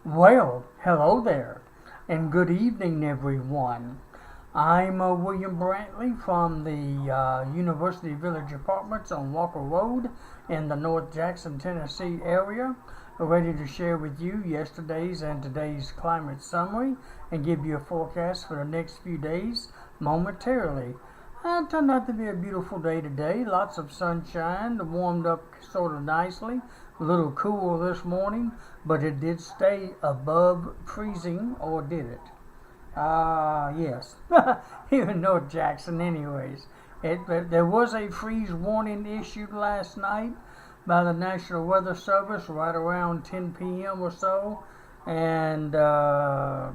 Well, hello there, and good evening, everyone. I'm William Brantley from the University Village Apartments on Walker Road in the North Jackson, Tennessee area. We're ready to share with you yesterday's and today's climate summary and give you a forecast for the next few days momentarily. It turned out to be a beautiful day today. Lots of sunshine, warmed up sort of nicely. A little cool this morning, but it did stay above freezing, or did it? Yes. Here in North Jackson anyways. There was a freeze warning issued last night by the National Weather Service right around 10 p.m. or so. And to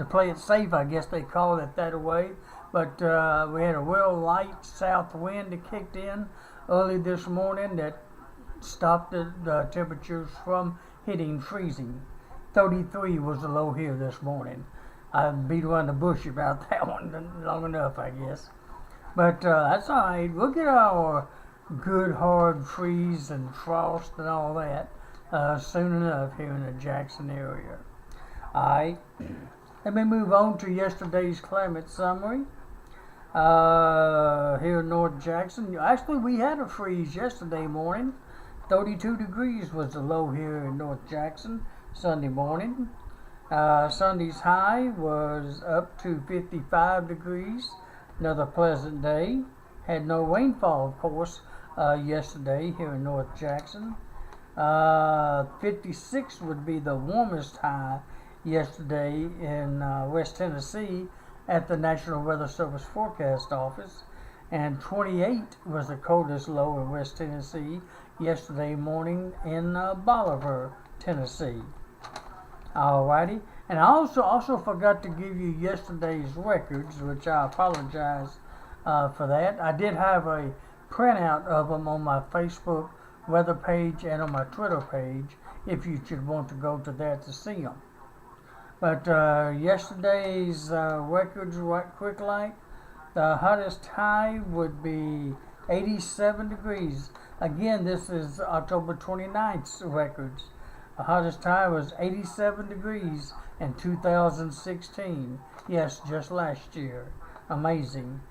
play it safe, I guess they called it that way. But we had a real light south wind that kicked in early this morning that stopped the temperatures from hitting freezing. 33 was the low here this morning. I beat around the bush about that one long enough, I guess. But that's all right. We'll get our good hard freeze and frost and all that soon enough here in the Jackson area. All right. Let me move on to yesterday's climate summary. Here in North Jackson. Actually, we had a freeze yesterday morning. 32 degrees was the low here in North Jackson Sunday morning. Sunday's high was up to 55 degrees. Another pleasant day. Had no rainfall, of course, yesterday here in North Jackson. 56 would be the warmest high yesterday in West Tennessee at the National Weather Service Forecast Office. And 28 was the coldest low in West Tennessee yesterday morning in Bolivar, Tennessee. Alrighty, and I also forgot to give you yesterday's records, which I apologize for that. I did have a printout of them on my Facebook weather page and on my Twitter page, if you should want to go to that to see them. But yesterday's records, right quick like, the hottest high would be 87 degrees. Again, this is October 29th's records. The hottest high was 87 degrees in 2016. Yes, just last year. Amazing.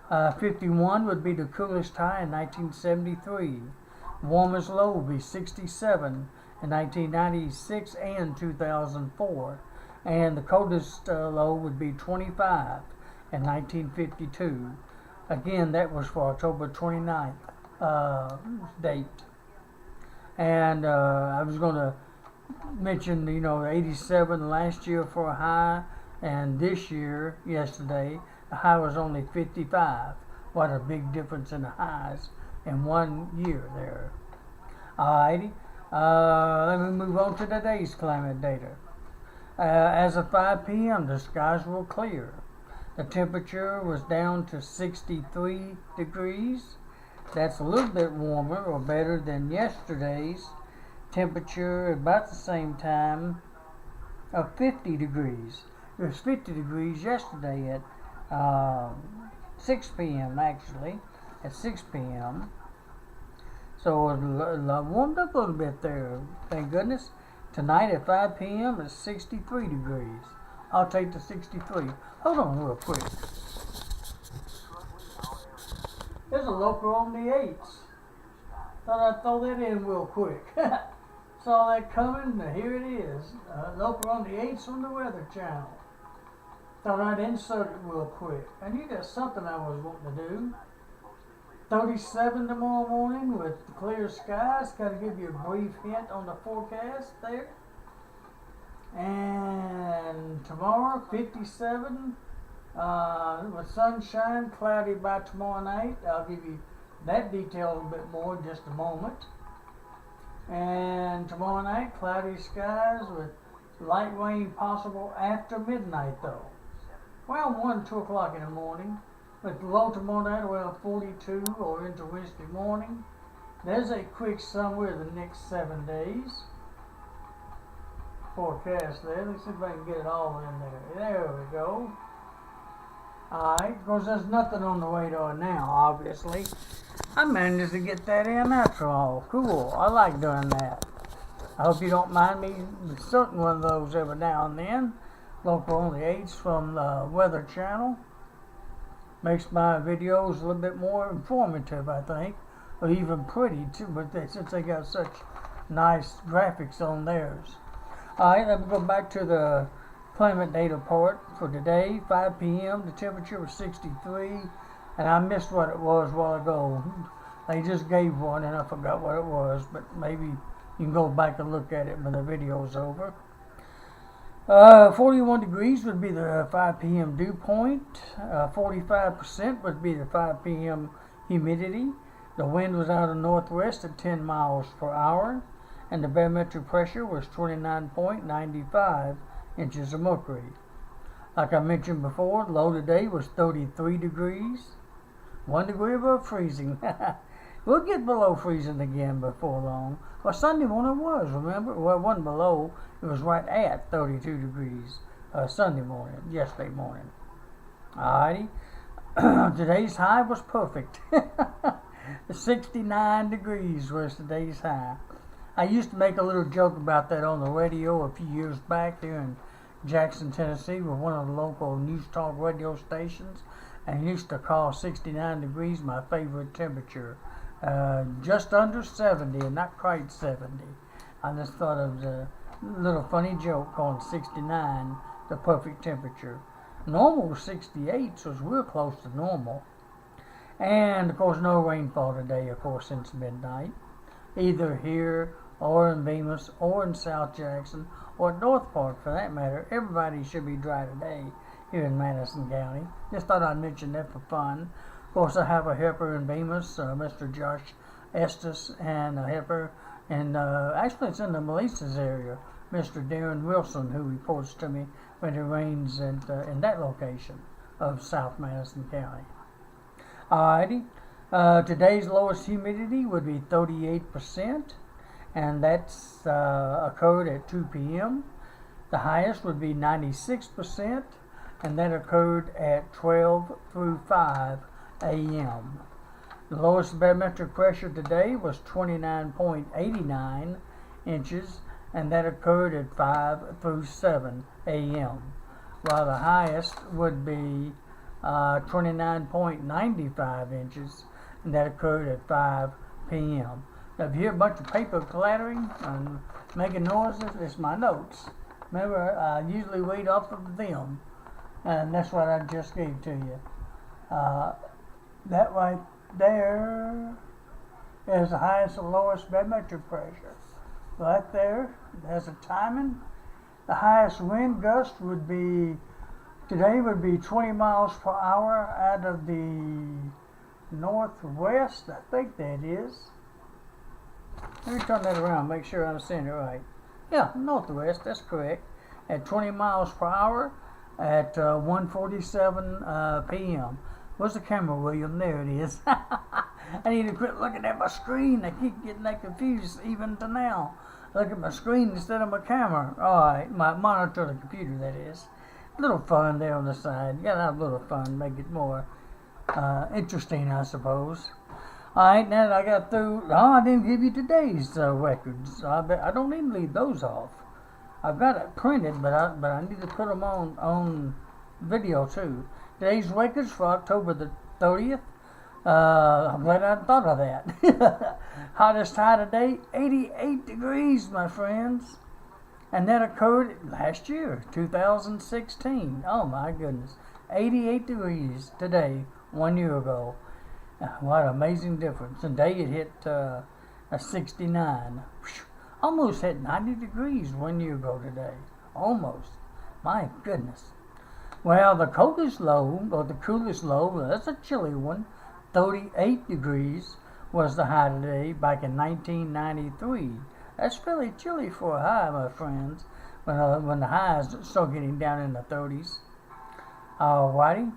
51 would be the coolest high in 1973. Warmest low would be 67 in 1996 and 2004. And the coldest low would be 25 in 1952. Again, that was for October 29th date. And I was going to mention, 87 last year for a high, and this year, yesterday, the high was only 55. What a big difference in the highs in 1 year there. Alrighty, let me move on to today's climate data. As of 5 p.m., the skies were clear. The temperature was down to 63 degrees. That's a little bit warmer or better than yesterday's temperature about the same time of 50 degrees. It was 50 degrees yesterday at 6 p.m. actually, at 6 p.m. So it warmed up a little bit there, thank goodness. Tonight at 5 p.m. it's 63 degrees. I'll take the 63. Hold on real quick. There's a local on the 8s. Thought I'd throw that in real quick. Saw that coming, and here it is. Local on the 8s on the Weather Channel. Thought I'd insert it real quick. I knew that's something I was wanting to do. 37 tomorrow morning with clear skies. Got to give you a brief hint on the forecast there. And tomorrow, 57 with sunshine, cloudy by tomorrow night. I'll give you that detail a little bit more in just a moment. And tomorrow night, cloudy skies with light rain possible after midnight though. Well, 1, 2 o'clock in the morning. With low tomorrow night around 42 or into Wednesday morning. There's a quick summary of the next 7 days. Forecast there. Let's see if I can get it all in there. There we go. Alright, of course there's nothing on the radar now, obviously. I managed to get that in after all. Cool. I like doing that. I hope you don't mind me inserting one of those every now and then. Local only 8s from the Weather Channel. Makes my videos a little bit more informative, I think, or even pretty too, but since they got such nice graphics on theirs. Alright, let me go back to the climate data part for today. 5 p.m. the temperature was 63, and I missed what it was a while ago. They just gave one and I forgot what it was, but maybe you can go back and look at it when the video's over. 41 degrees would be the 5 p.m. dew point. 45% would be the 5 p.m. humidity. The wind was out of northwest at 10 miles per hour, and the barometric pressure was 29.95 inches of mercury. Like I mentioned before, low today was 33 degrees, 1 degree above freezing. We'll get below freezing again before long. Well, Sunday morning was, remember? Well, it wasn't below, it was right at 32 degrees Sunday morning, yesterday morning. Alrighty. Today's high was perfect. 69 degrees was today's high. I used to make a little joke about that on the radio a few years back here in Jackson, Tennessee, with one of the local news talk radio stations, and used to call 69 degrees my favorite temperature. Just under 70 and not quite 70. I just thought it was a little funny joke calling 69 the perfect temperature. Normal was 68, so it's real close to normal. And of course no rainfall today, of course, since midnight, either here or in Bemis or in South Jackson or North Park for that matter. Everybody should be dry today here in Madison County. Just thought I'd mention that for fun. Of course, I have a helper in Bemis, Mr. Josh Estes, and a helper, and actually it's in the Melissa's area, Mr. Darren Wilson, who reports to me when it rains in that location of South Madison County. Alrighty, today's lowest humidity would be 38%, and that's occurred at 2 p.m. The highest would be 96%, and that occurred at 12 through 5 a.m. The lowest barometric pressure today was 29.89 inches, and that occurred at 5 through 7 a.m., while the highest would be 29.95 inches, and that occurred at 5 p.m. Now, if you hear a bunch of paper clattering and making noises, it's my notes. Remember, I usually read off of them, and that's what I just gave to you. That right there is the highest and lowest barometric pressure. Right there, there's a timing. The highest wind gust would be, today would be 20 miles per hour out of the northwest, I think that is. Let me turn that around, make sure I'm saying it right. Yeah, northwest, that's correct. At 20 miles per hour at 1:47 p.m. Where's the camera, William? There it is. I need to quit looking at my screen. I keep getting that confused even to now. Look at my screen instead of my camera. Alright, my monitor, the computer, that is. A little fun there on the side. You gotta have a little fun, make it more interesting, I suppose. Alright, now that I got through, I didn't give you today's records. I don't need to leave those off. I've got it printed, but I need to put them on video too. Today's records for October the 30th. I'm glad I thought of that. Hottest high today, 88 degrees, my friends. And that occurred last year, 2016. Oh my goodness. 88 degrees today, 1 year ago. What an amazing difference. Today it hit a 69. Almost hit 90 degrees 1 year ago today. Almost. My goodness. Well, the coldest low, or the coolest low, that's a chilly one, 38 degrees was the high today back in 1993. That's fairly chilly for a high, my friends, when the highs start getting down in the 30s. Alrighty.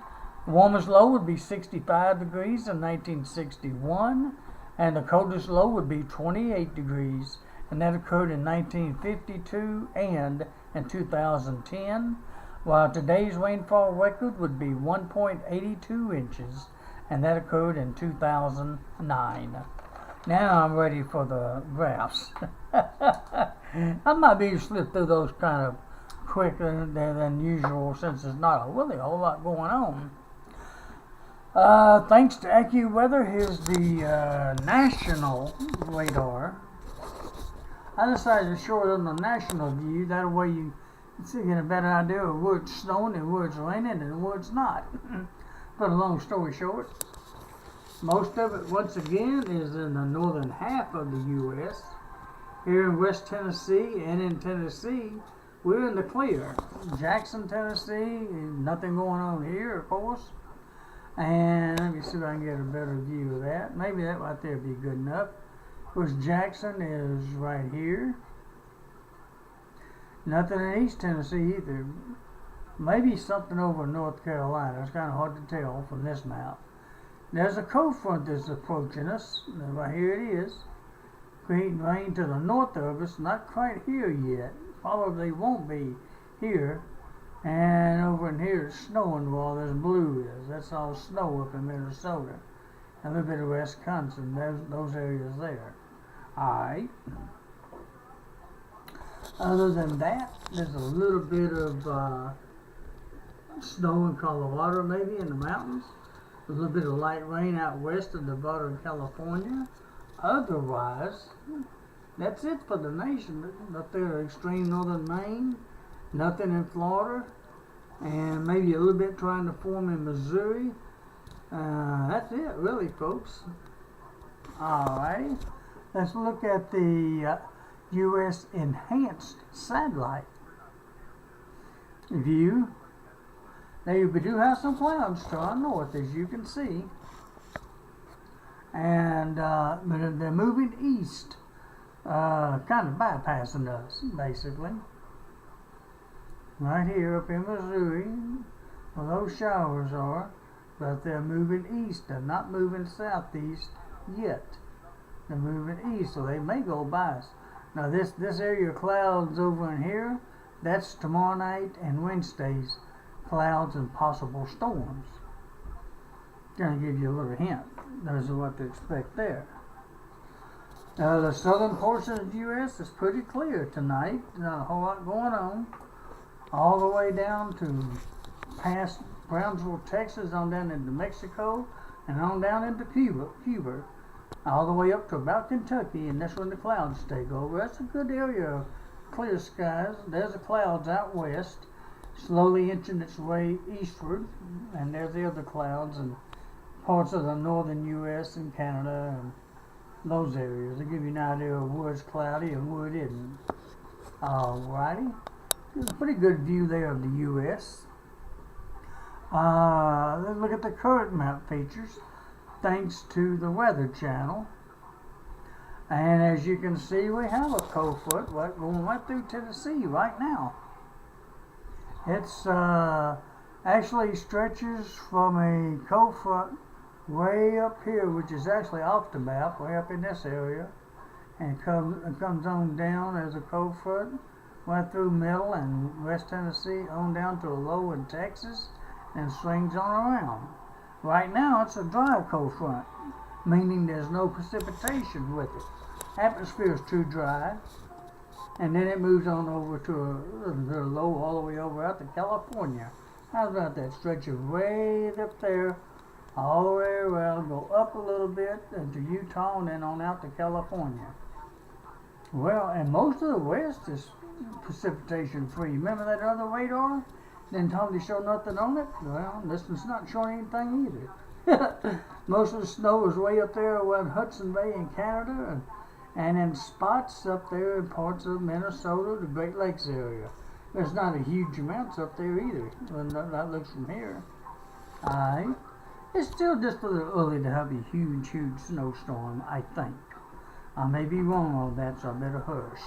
The warmest low would be 65 degrees in 1961, and the coldest low would be 28 degrees, and that occurred in 1952 and in 2010, while today's rainfall record would be 1.82 inches, and that occurred in 2009. Now I'm ready for the graphs. I might be able to slip through those kind of quicker than usual since there's not really a whole lot going on. Thanks to AccuWeather, here's the national radar. I decided to show it on the national view. That way you get a better idea of where it's snowing and where it's raining and where it's not. But a long story short, most of it, once again, is in the northern half of the U.S. Here in West Tennessee and in Tennessee, we're in the clear. Jackson, Tennessee, nothing going on here, of course. And let me see if I can get a better view of that. Maybe that right there would be good enough. Of course, Jackson is right here. Nothing in East Tennessee either. Maybe something over North Carolina. It's kind of hard to tell from this map. There's a cold front that's approaching us. Right here it is. Creating rain to the north of us. Not quite here yet. Probably won't be here. And over in here it's snowing while this blue is. That's all snow up in Minnesota. A little bit of Wisconsin. Those areas there. Alright. Other than that, there's a little bit of snow in Colorado, maybe in the mountains. A little bit of light rain out west of the border of California. Otherwise, that's it for the nation. Up there, extreme northern Maine. Nothing in Florida. And maybe a little bit trying to form in Missouri. That's it, really, folks. Alright. Let's look at the U.S. Enhanced Satellite view. Now we do have some clouds to our north, as you can see, and but they're moving east, kind of bypassing us, basically. Right here up in Missouri, where those showers are, but they're moving east. They're not moving southeast yet. They're moving east, so they may go by us. Now this area of clouds over in here, that's tomorrow night and Wednesday's clouds and possible storms. Gonna give you a little hint. Those are what to expect there. The southern portion of the U.S. is pretty clear tonight. Not a whole lot going on. All the way down to past Brownsville, Texas, on down into Mexico, and on down into Cuba. All the way up to about Kentucky, and that's when the clouds take over. That's a good area of clear skies. There's the clouds out west, slowly inching its way eastward, and there's the other clouds in parts of the northern U.S. and Canada and those areas. They give you an idea of where it's cloudy and where it isn't. Alrighty. There's a pretty good view there of the U.S. Let's look at the current map features, thanks to the Weather Channel. And as you can see, we have a cold front going right through Tennessee right now. It's actually stretches from a cold front way up here, which is actually off the map, way up in this area, and comes on down as a cold front right through middle and West Tennessee on down to a low in Texas and swings on around. Right now it's a dry cold front, meaning there's no precipitation with it. Atmosphere is too dry, and then it moves on over to a low all the way over out to California. How about that? Stretches way up there, all the way around, go up a little bit into Utah and then on out to California. Well, and most of the west is precipitation free. Remember that other radar? Didn't totally show nothing on it? Well, this one's not showing anything either. Most of the snow is way up there around Hudson Bay in Canada, and in spots up there in parts of Minnesota, the Great Lakes area. There's not a huge amounts up there either, when that looks from here. It's still just a little early to have a huge snowstorm, I think. I may be wrong on that, so I better hush.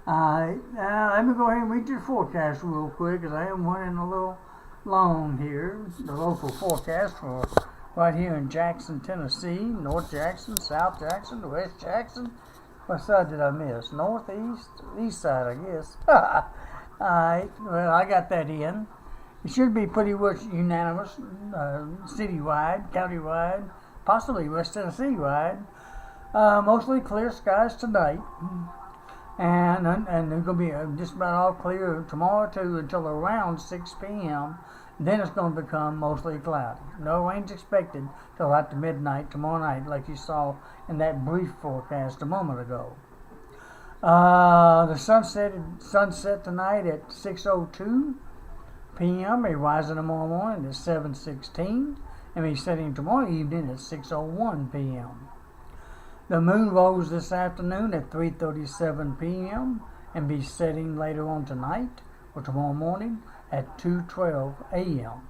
Let me go ahead and read your forecast real quick, because I am running a little long here. The local forecast for right here in Jackson, Tennessee, North Jackson, South Jackson, West Jackson. What side did I miss? Northeast? East side, I guess. Alright, well, I got that in. It should be pretty much unanimous, citywide, countywide, possibly West Tennessee-wide. Mostly clear skies tonight. and it's going to be just about all clear tomorrow too until around 6 p.m. Then it's going to become mostly cloudy. No rain's expected till after midnight tomorrow night, like you saw in that brief forecast a moment ago. The sunset tonight at 6:02 p.m. Be rising tomorrow morning at 7:16, and be setting tomorrow evening at 6:01 p.m. The moon rose this afternoon at 3:37 p.m. and be setting later on tonight or tomorrow morning at 2:12 a.m.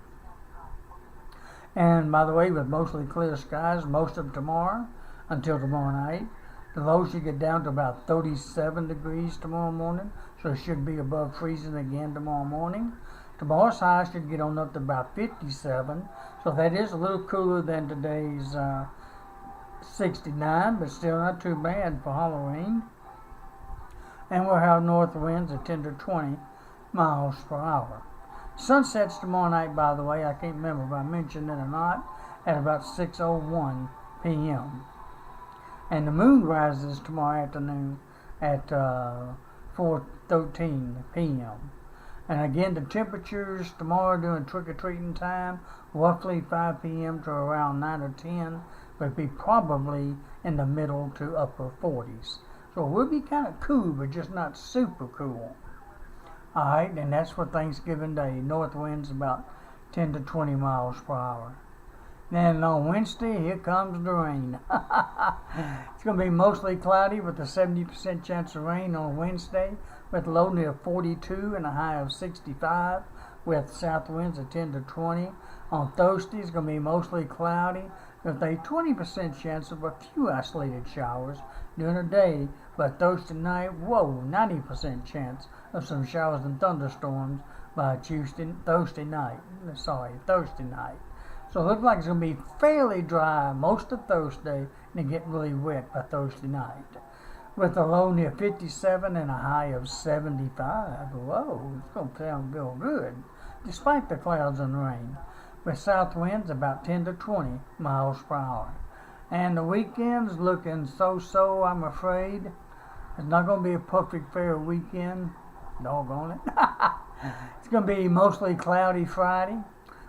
And by the way, with mostly clear skies most of tomorrow until tomorrow night, the low should get down to about 37 degrees tomorrow morning, so it should be above freezing again tomorrow morning. Tomorrow's high should get on up to about 57, so that is a little cooler than today's 69, but still not too bad for Halloween. And we'll have north winds at 10 to 20 miles per hour. Sunsets tomorrow night, by the way, I can't remember if I mentioned it or not, at about 6:01 p.m. And the moon rises tomorrow afternoon at 4:13 p.m. And again, the temperatures tomorrow during trick-or-treating time, roughly 5 p.m. to around 9 or 10, would be probably in the middle to upper 40s. So it will be kind of cool, but just not super cool. Alright, and that's for Thanksgiving Day. North winds about 10 to 20 miles per hour. Then on Wednesday, here comes the rain. It's going to be mostly cloudy with a 70% chance of rain on Wednesday, with a low near 42 and a high of 65, with south winds of 10 to 20. On Thursday, it's going to be mostly cloudy with a 20% chance of a few isolated showers during the day, but Thursday night, 90% chance of some showers and thunderstorms by Thursday night. So it looks like it's going to be fairly dry most of Thursday and get really wet by Thursday night. With a low near 57 and a high of 75. Whoa, it's going to sound real good, despite the clouds and rain. With south winds about 10 to 20 miles per hour. And the weekend's looking so-so, I'm afraid. It's not going to be a perfect fair weekend. Doggone it. It's going to be mostly cloudy Friday,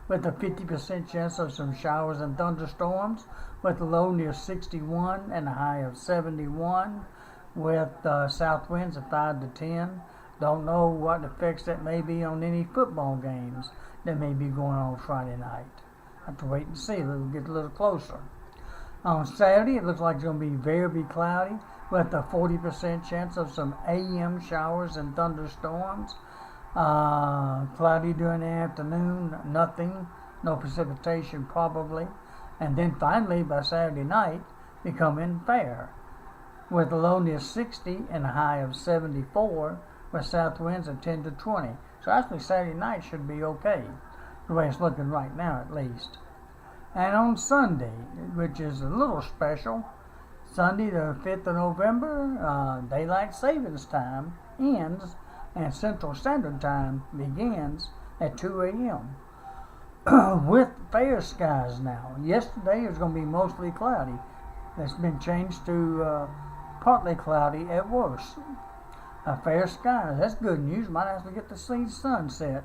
with a 50% chance of some showers and thunderstorms, with a low near 61 and a high of 71, with south winds of 5 to 10. Don't know what effects that may be on any football games that may be going on Friday night. Have to wait and see. It'll get a little closer. On Saturday, it looks like it's going to be very cloudy, with a 40% chance of some AM showers and thunderstorms. Cloudy during the afternoon, nothing, no precipitation probably. And then finally, by Saturday night, becoming fair, with a low near 60 and a high of 74, with south winds of 10 to 20. So actually Saturday night should be okay, the way it's looking right now at least. And on Sunday, which is a little special, Sunday the 5th of November, Daylight Savings Time ends and Central Standard Time begins at 2 a.m. with fair skies now. Yesterday it was going to be mostly cloudy. That's been changed to partly cloudy at worst. Fair skies. That's good news. Might have to get to see the sunset,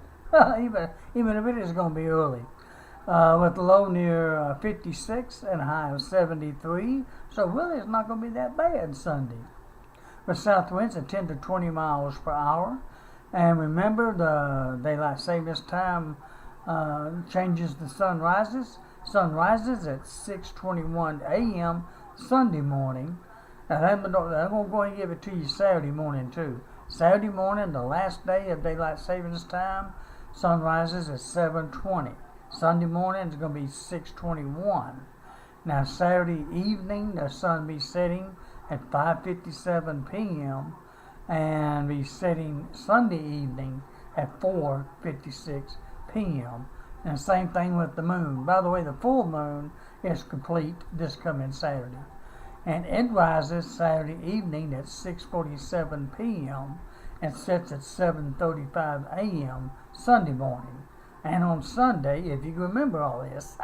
even if it is going to be early. With a low near 56 and a high of 73. So really it's not going to be that bad Sunday. With south winds at 10 to 20 miles per hour. And remember, the Daylight Savings Time changes the sunrises. Sunrises at 6:21 a.m. Sunday morning. Now, I'm going to go and give it to you Saturday morning, too. Saturday morning, the last day of Daylight Savings Time, sunrises at 7:20. Sunday morning is going to be 6:21. Now, Saturday evening, the sun be setting at 5:57 p.m. and be setting Sunday evening at 4:56 p.m. And same thing with the moon. By the way, the full moon is complete this coming Saturday. And it rises Saturday evening at 6:47 p.m. and sets at 7:35 a.m. Sunday morning. And on Sunday, if you remember all this,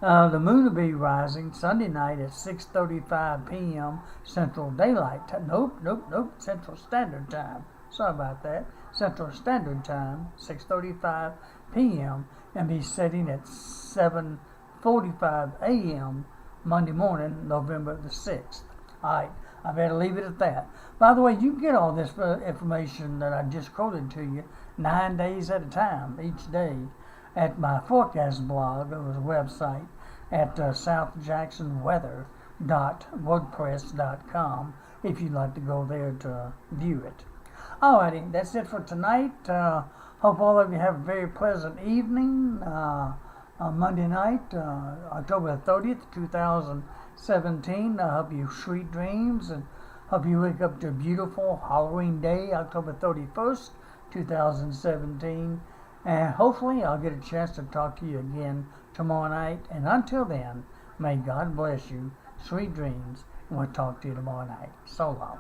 The moon will be rising Sunday night at 6:35 p.m. Central Daylight Time. Nope. Central Standard Time. Sorry about that. Central Standard Time, 6:35 p.m. and be setting at 7:45 a.m. Monday morning, November the 6th. All right, I better leave it at that. By the way, you can get all this information that I just quoted to you 9 days at a time, each day, at my forecast blog or website at southjacksonweather.wordpress.com if you'd like to go there to view it. Alrighty, that's it for tonight. Hope all of you have a very pleasant evening on Monday night, October 30th, 2017. I hope you sweet dreams and hope you wake up to a beautiful Halloween day, October 31st, 2017. And hopefully I'll get a chance to talk to you again tomorrow night. And until then, may God bless you. Sweet dreams. And we'll talk to you tomorrow night. So long.